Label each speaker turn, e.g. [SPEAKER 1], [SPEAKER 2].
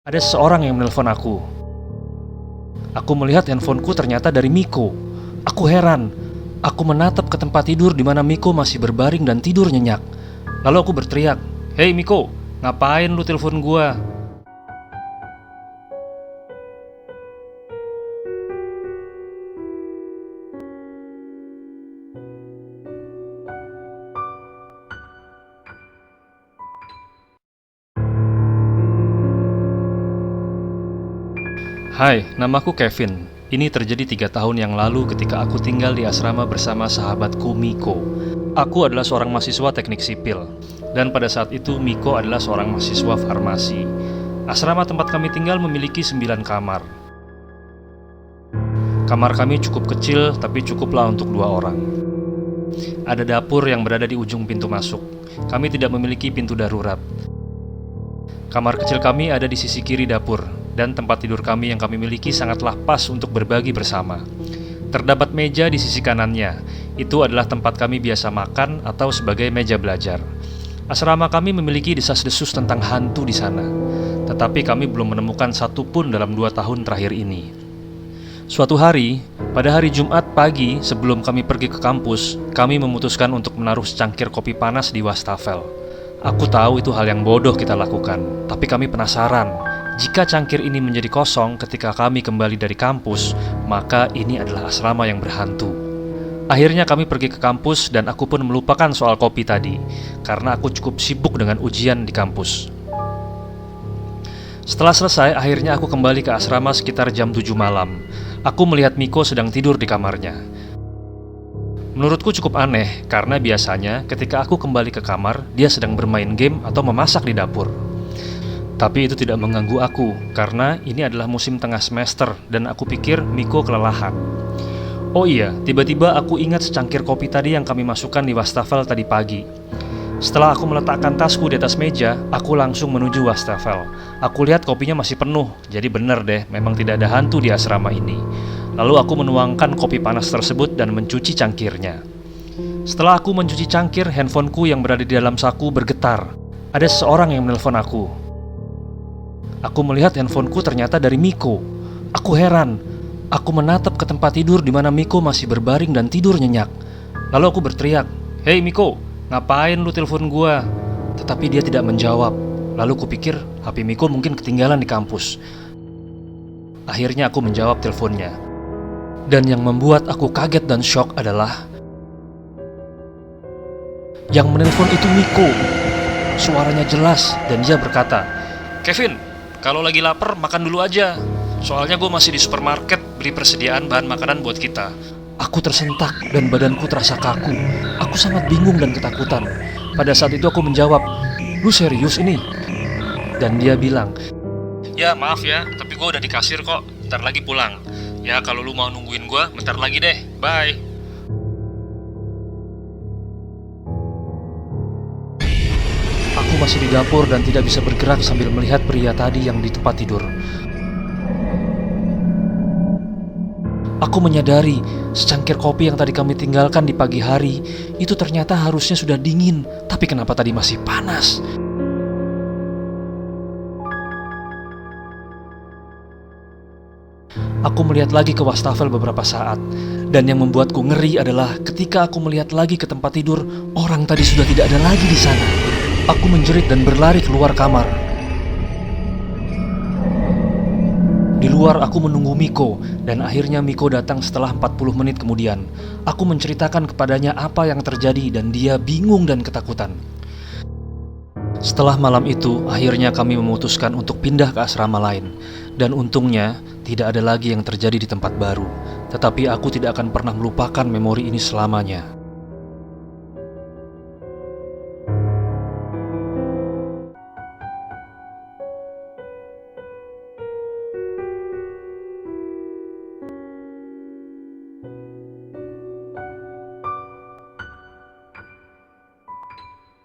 [SPEAKER 1] Ada seseorang yang menelpon aku. Aku melihat handphoneku ternyata dari Miko. Aku heran. Aku menatap ke tempat tidur di mana Miko masih berbaring dan tidur nyenyak. Lalu aku berteriak, "Hei Miko, ngapain lu telepon gua?" Hai, namaku Kevin. Ini terjadi 3 tahun yang lalu ketika aku tinggal di asrama bersama sahabatku Miko. Aku adalah seorang mahasiswa teknik sipil, dan pada saat itu Miko adalah seorang mahasiswa farmasi. Asrama tempat kami tinggal memiliki 9 kamar. Kamar kami cukup kecil, tapi cukuplah untuk 2 orang. Ada dapur yang berada di ujung pintu masuk. Kami tidak memiliki pintu darurat. Kamar kecil kami ada di sisi kiri dapur, dan tempat tidur kami yang kami miliki sangatlah pas untuk berbagi bersama. Terdapat meja di sisi kanannya. Itu adalah tempat kami biasa makan atau sebagai meja belajar. Asrama kami memiliki desas-desus tentang hantu di sana, tetapi kami belum menemukan satu pun dalam 2 tahun terakhir ini. Suatu hari, pada hari Jumat pagi sebelum kami pergi ke kampus, kami memutuskan untuk menaruh secangkir kopi panas di wastafel. Aku tahu itu hal yang bodoh kita lakukan, tapi kami penasaran. Jika cangkir ini menjadi kosong ketika kami kembali dari kampus, maka ini adalah asrama yang berhantu. Akhirnya kami pergi ke kampus dan aku pun melupakan soal kopi tadi, karena aku cukup sibuk dengan ujian di kampus. Setelah selesai, akhirnya aku kembali ke asrama sekitar jam 7 malam. Aku melihat Miko sedang tidur di kamarnya. Menurutku cukup aneh, karena biasanya ketika aku kembali ke kamar, dia sedang bermain game atau memasak di dapur. Tapi itu tidak mengganggu aku, karena ini adalah musim tengah semester dan aku pikir Miko kelelahan. Oh iya, tiba-tiba aku ingat secangkir kopi tadi yang kami masukkan di wastafel tadi pagi. Setelah aku meletakkan tasku di atas meja, aku langsung menuju wastafel. Aku lihat kopinya masih penuh, jadi benar deh, memang tidak ada hantu di asrama ini. Lalu aku menuangkan kopi panas tersebut dan mencuci cangkirnya. Setelah aku mencuci cangkir, handphoneku yang berada di dalam saku bergetar. Ada seseorang yang menelpon aku. Aku melihat handphoneku ternyata dari Miko. Aku heran. Aku menatap ke tempat tidur di mana Miko masih berbaring dan tidur nyenyak. Lalu aku berteriak, "Hei Miko, ngapain lu telepon gua?" Tetapi dia tidak menjawab. Lalu kupikir HP Miko mungkin ketinggalan di kampus. Akhirnya aku menjawab teleponnya. Dan yang membuat aku kaget dan shock adalah yang menelpon itu Miko. Suaranya jelas dan dia berkata, "Kevin, kalau lagi lapar makan dulu aja. Soalnya gue masih di supermarket beli persediaan bahan makanan buat kita." Aku tersentak dan badanku terasa kaku. Aku sangat bingung dan ketakutan. Pada saat itu aku menjawab, "Lu serius ini?" Dan dia bilang, "Ya maaf ya, tapi gue udah di kasir kok, bentar lagi pulang. Ya kalau lu mau nungguin gue, bentar lagi deh, bye." Aku masih di dapur dan tidak bisa bergerak sambil melihat pria tadi yang di tempat tidur. Aku menyadari secangkir kopi yang tadi kami tinggalkan di pagi hari itu ternyata harusnya sudah dingin, tapi kenapa tadi masih panas? Aku melihat lagi ke wastafel beberapa saat, dan yang membuatku ngeri adalah ketika aku melihat lagi ke tempat tidur, orang tadi sudah tidak ada lagi di sana. Aku menjerit dan berlari keluar kamar. Di luar aku menunggu Miko, dan akhirnya Miko datang setelah 40 menit kemudian. Aku menceritakan kepadanya apa yang terjadi dan dia bingung dan ketakutan. Setelah malam itu, akhirnya kami memutuskan untuk pindah ke asrama lain. Dan untungnya, tidak ada lagi yang terjadi di tempat baru. Tetapi aku tidak akan pernah melupakan memori ini selamanya.